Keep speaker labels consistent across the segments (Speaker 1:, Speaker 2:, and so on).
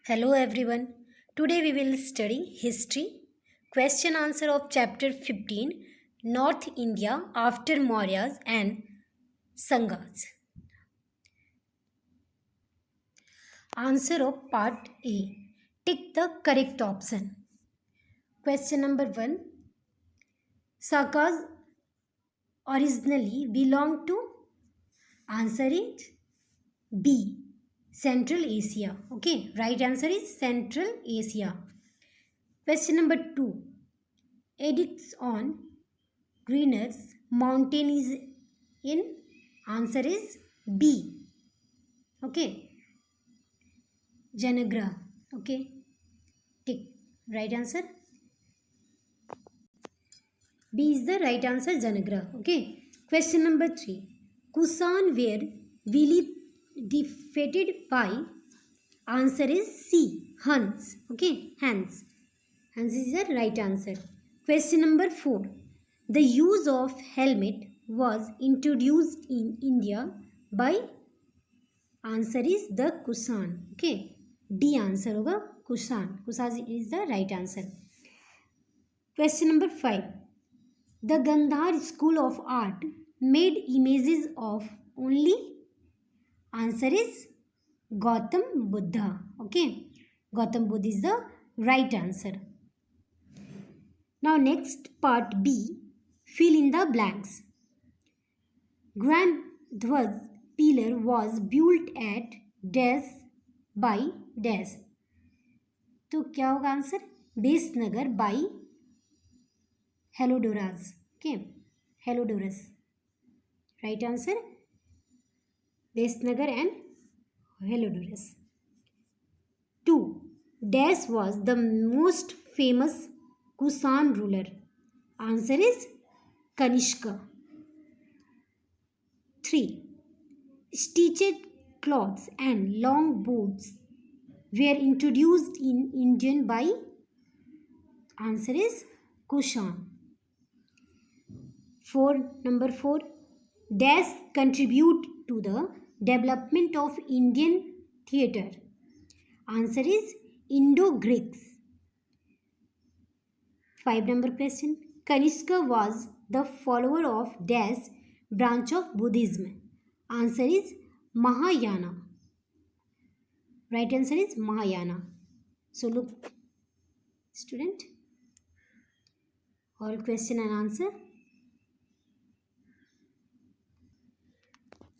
Speaker 1: Hello everyone. Today we will study history. Question answer of chapter 15 North India after Mauryas and Sanghas. Answer of part A. Tick the correct option. Question number 1. Sanghas originally belonged to? Answer is B. Central Asia. Okay, right answer is Central Asia. Question number 2. Edicts on Greener's mountain is in? Answer is B. Okay. Janagra. Okay. Tick. Right answer. B is the right answer, Janagra. Okay. Question number 3. Kusan were Willy defeated by? Answer is C. Hans. Okay. Hans. Hans is the right answer. Question number 4. The use of helmet was introduced in India by? Answer is the Kusan. Okay. D answer होगा Kusan. Kusan is the right answer. Question number 5. The Gandhar School of Art made images of only? Answer is Gautam Buddha. Okay. Gautam Buddha is the right answer. Now next part B. Fill in the blanks. Grand Dhwaj pillar was built at dash by dash. तो क्या होगा answer? Besnagar by Heliodorus. Okay, Heliodorus. Right answer Besnagar and Heliodorus. 2. Dash was the most famous Kusan ruler. Answer is Kanishka. 3. Stitched cloths and long boots were introduced in Indian by? Answer is Kushan. Number 4. Dash contribute to the development of Indian theatre. Answer is Indo-Greeks. 5 number question. Kanishka was the follower of Dash branch of Buddhism. Answer is Mahayana. Right answer is Mahayana. So look, student, all question and answer.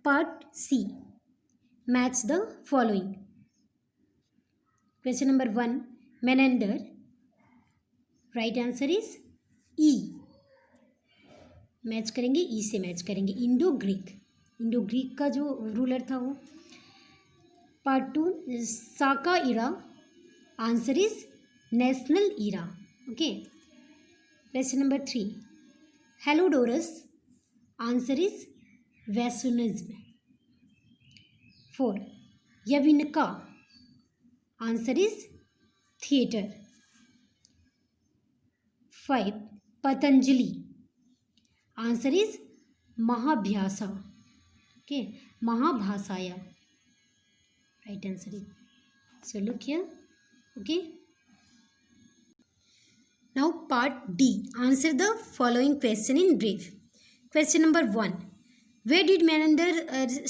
Speaker 1: Part C. Match the following. Question number 1. Menander. Right answer is E. Match करेंगे ई से match करेंगे. Indo Greek का जो ruler था वो. Part 2. Saka era. Answer is national era. Okay. Question number 3. Heliodorus. Answer is Vaishnavism. 4. Yavanika. Answer is theatre. 5. Patanjali. Answer is Mahabhyasa. Okay, Mahabhasaya. Right answer is. So look here. Okay. Now part D. Answer the following question in brief. Question number 1. Where did Menander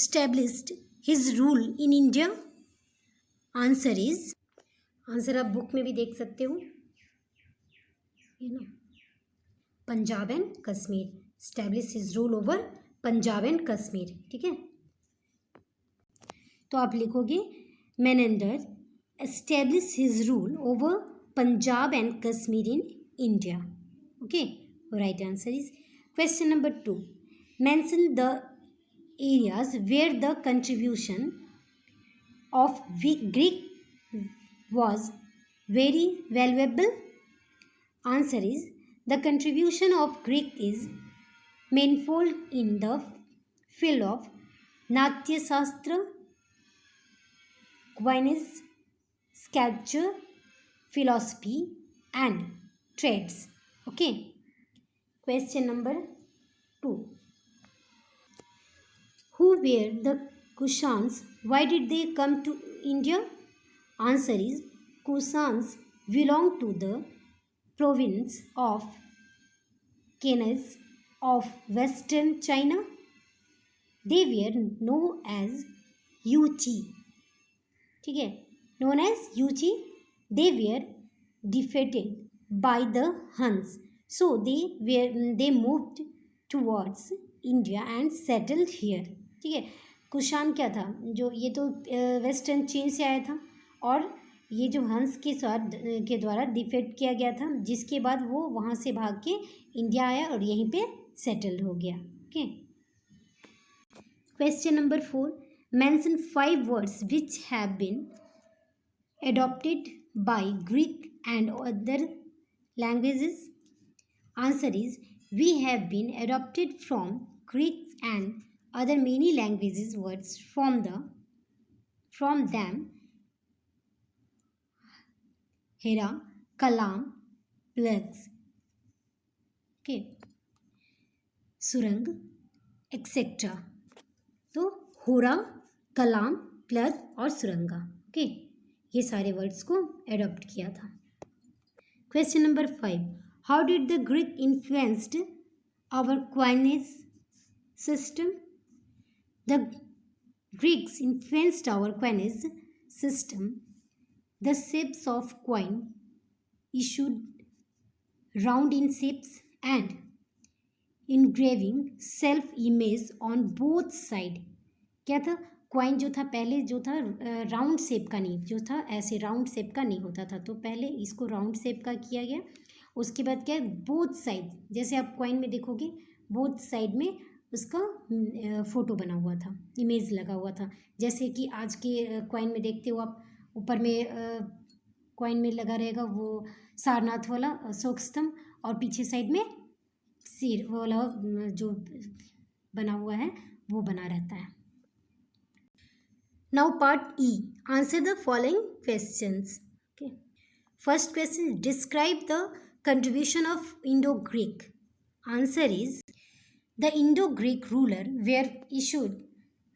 Speaker 1: establish his rule in India? Answer is. Answer आप book में भी देख सकते हो. Punjab and Kashmir. Establish his rule over Punjab and Kashmir. ठीक है, तो आप लिखोगे Menander establish his rule over Punjab and Kashmir in India. Okay, right answer is. Question number 2. Mention the areas where the contribution of Greek was very valuable. Answer is the contribution of Greek is manifold in the field of Natya Shastra, cuisine, sculpture, philosophy and trades. Okay. Question number 2. Who were the Kushans? Why did they come to India? Answer is Kusans belong to the province of Cannes of Western China. They were known as Yuchi. ठीक है, known as Yuchi. They were defeated by the Huns, so they moved towards India and settled here. ठीक है, कुषाण क्या था, जो ये तो western चीन से आया था और ये जो हंस के द्वारा डिफेट किया गया था, जिसके बाद वो वहाँ से भाग के इंडिया आया और यहीं पे सेटल्ड हो गया. Okay. Question number 4. Mention 5 words which have been adopted by Greek and other languages. Answer is we have been adopted from Greek and other many languages words from them Hera, Kalam, plugs, okay, Surang, etc. तो होरा, कलाम, plug और Suranga. Okay, ये सारे words को adopt किया था. Question number 5. How did the Greek influenced our coinage system? The Greeks influenced our coinage system. The shapes of coin issued round in shapes and engraving self image on both side. क्या था, coin जो था पहले जो था round shape का नहीं, जो था ऐसे राउंड शेप का नहीं होता था, तो पहले इसको राउंड शेप का किया गया. उसके बाद क्या, बोथ साइड, जैसे आप क्वाइन में देखोगे बोथ साइड में उसका फोटो बना हुआ था, इमेज लगा हुआ था. जैसे कि आज के क्वाइन में देखते हो आप, ऊपर में क्वाइन में लगा रहेगा वो सारनाथ वाला अशोक स्तंभ और पीछे साइड में सिर वाला जो बना हुआ है वो बना रहता है. Now part E. Answer the following questions. Okay. First question, describe the contribution of Indo-Greek. Answer is the Indo-Greek ruler were issued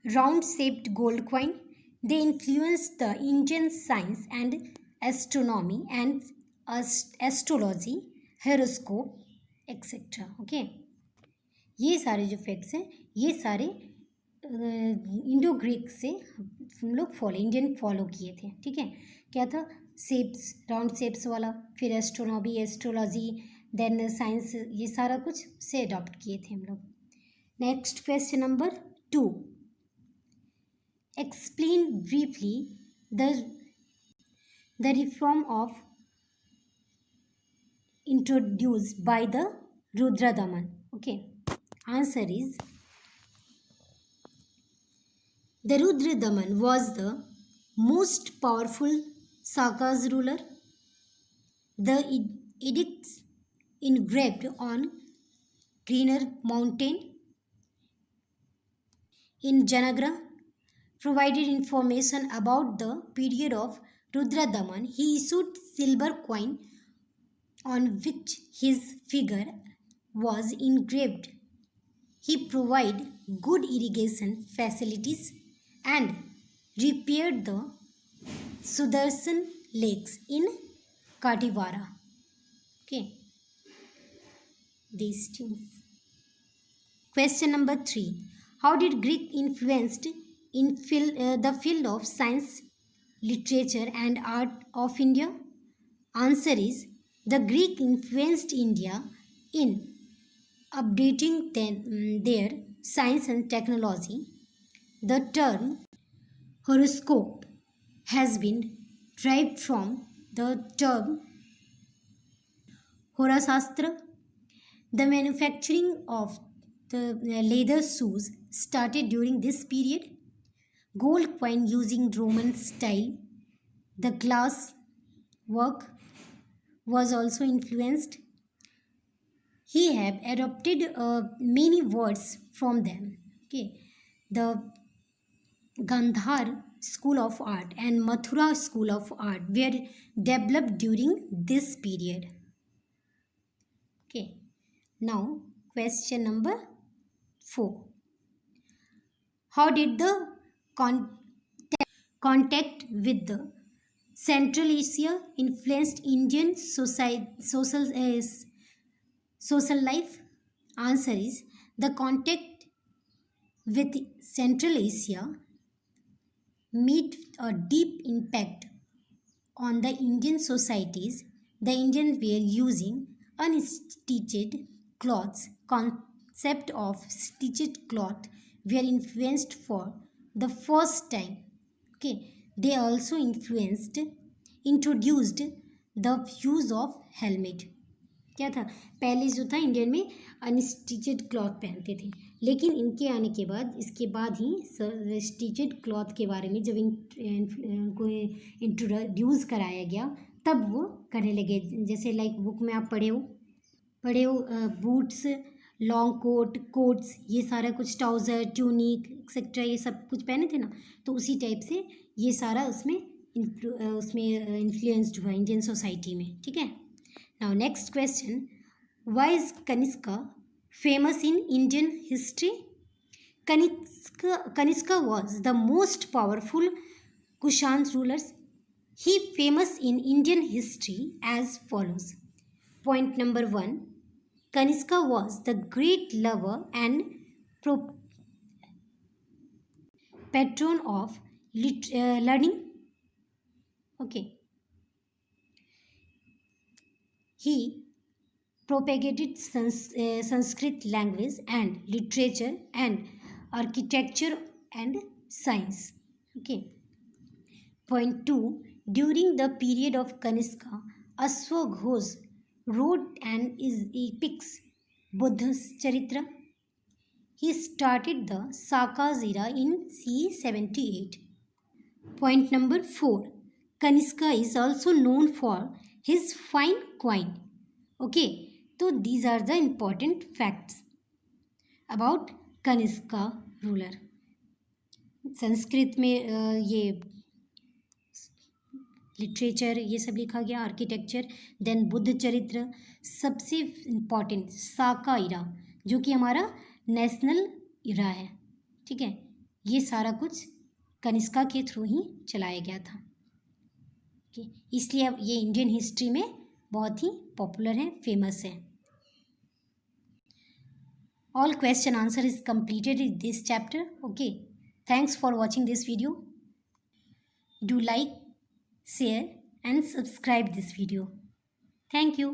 Speaker 1: round-shaped gold coin. They influenced the Indian science and astronomy and astrology, horoscope, etc. Okay. ये सारे जो facts हैं ये सारे Indo Greek से हम लोग Indian follow किए थे. ठीक है, क्या था, शेप्स, राउंड शेप्स वाला, फिर एस्ट्रोनॉमी, एस्ट्रोलॉजी, देन साइंस, ये सारा कुछ से अडॉप्ट किए थे हम लोग. Next question number 2. Explain briefly the reform of introduced by the Rudradaman. Okay, answer is the Rudradaman was the most powerful Saka's ruler. The edicts engraved on Greener Mountain in Janagra provided information about the period of Rudradaman. He issued silver coin on which his figure was engraved. He provided good irrigation facilities and repaired the Sudarshan lakes in Kativara. Okay, these things. Question number 3. How did Greek influenced in the field of science, literature and art of India? Answer is the Greek influenced India in updating their science and technology. The term horoscope has been derived from the term Horasastra. The manufacturing of the leather shoes started during this period. Gold coin using Roman style. The glass work was also influenced. He have adopted many words from them. Okay, the Gandhar school of art and Mathura school of art were developed during this period. Okay, now question number 4. How did the contact with the Central Asia influenced Indian social life. Answer is the contact with Central Asia made a deep impact on the Indian societies. The Indians were using unstitched cloths. Concept of stitched cloth were influenced for the first time. Okay, they also introduced the use of helmet. क्या था, पहले जो था Indian में अनस्टिचड cloth पहनते थे, लेकिन इनके आने के बाद इसके बाद ही स्टिचड क्लॉथ के बारे में जब इनको इंट्रोड्यूस कराया गया तब वो करने लगे. जैसे लाइक बुक में आप पढ़े हो बूट्स, लॉन्ग कोट्स, ये सारा कुछ, ट्राउज़र, ट्यूनिक एक्सेट्रा, ये सब कुछ पहने थे ना, तो उसी टाइप से ये सारा उसमें इन्फ्लुएंस्ड हुआ इंडियन सोसाइटी में. ठीक है. Now next question, why is Kanishka famous in Indian history? Kanishka was the most powerful Kushan rulers. He famous in Indian history as follows. Point number 1, Kanishka was the great lover and patron of learning. Okay. He propagated Sanskrit language and literature and architecture and science. Okay. Point 2. During the period of Kanishka, Ashwaghosh wrote his epics, Buddha Charitra. He started the Sakas era in CE 78. Point number 4. Kanishka is also known for his fine coin. Okay, so these are the important facts about Kanishka ruler. Sanskrit में ये literature ये सब लिखा गया, architecture, then Buddha चरित्र, सबसे important साका इरा जो कि हमारा नेशनल इरा है. ठीक है, ये सारा कुछ कनिष्का के थ्रू ही चलाया गया था. इसलिए अब ये इंडियन हिस्ट्री में बहुत ही पॉपुलर है, फेमस है. All question answer is completed in this chapter. Okay, thanks for watching this video. Do like, share and subscribe this video. Thank you.